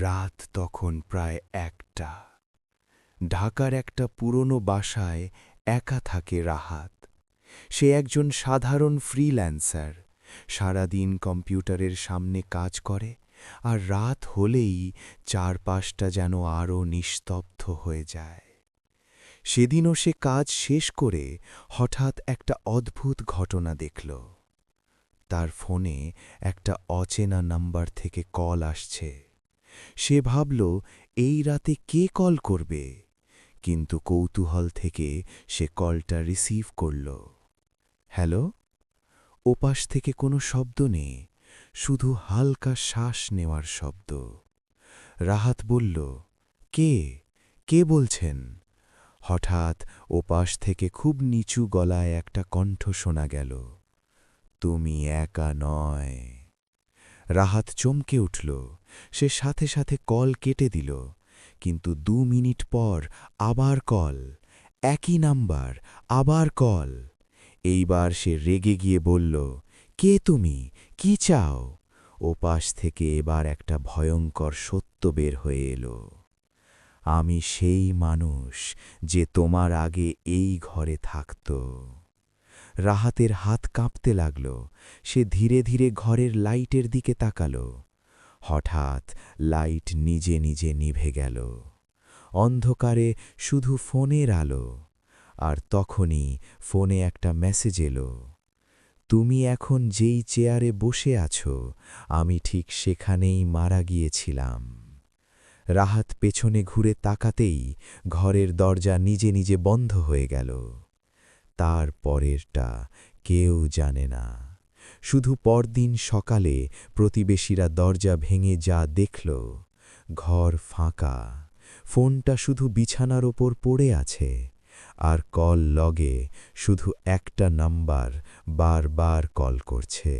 রাত তখন প্রায় ১টা। ঢাকার একটা পুরনো বাসায় একা থাকে রাহাত। সে একজন সাধারণ ফ্রিল্যান্সার, সারাদিন কম্পিউটারের সামনে কাজ করে, আর রাত হলেই চারপাশটা যেন আরও নিস্তব্ধ হয়ে যায়। সেদিনও সে কাজ শেষ করে হঠাৎ একটা অদ্ভুত ঘটনা দেখল। তার ফোনে একটা অচেনা নাম্বার থেকে কল আসছে। সে ভাবল এই রাতে কে কল করবে, কিন্তু কৌতূহল থেকে সে কলটা রিসিভ করল। হ্যালো। ওপাশ থেকে কোনো শব্দ নেই, শুধু হালকা শ্বাস নেওয়ার শব্দ। রাহাত বলল, কে কে বলছেন? হঠাৎ ওপাশ থেকে খুব নিচু গলায় একটা কণ্ঠ শোনা গেল, তুমি একা নয়। রাহাত চমকে উঠল। সে সাথে সাথে কল কেটে দিল, কিন্তু ২ মিনিট পর আবার কল, একই নাম্বার, আবার কল। এইবার সে রেগে গিয়ে বলল, কে তুমি, কি চাও? ওপাশ থেকে এবার একটা ভয়ঙ্কর সত্য বের হয়ে এলো, আমি সেই মানুষ যে তোমার আগে এই ঘরে থাকত। রাহাতের হাত কাঁপতে লাগল। সে ধীরে ধীরে ঘরের লাইটের দিকে তাকাল। হঠাৎ লাইট নিজে নিজে নিভে গেল। অন্ধকারে শুধু ফোনের আলো। আর তখনই ফোনে একটা মেসেজ এলো, তুমি এখন যেই চেয়ারে বসে আছো, আমি ঠিক সেখানেই মারা গিয়েছিলাম। রাহাত পেছনে ঘুরে তাকাতেই ঘরের দরজা নিজে নিজে বন্ধ হয়ে গেল। তার পরেরটা কেউ জানে না। শুধু পরদিন সকালে প্রতিবেশীরা দরজা ভেঙে যা দেখল, ঘর ফাঁকা, ফোনটা শুধু বিছানার ওপর পড়ে আছে, আর কল লগে শুধু একটা নাম্বার বারবার কল করছে।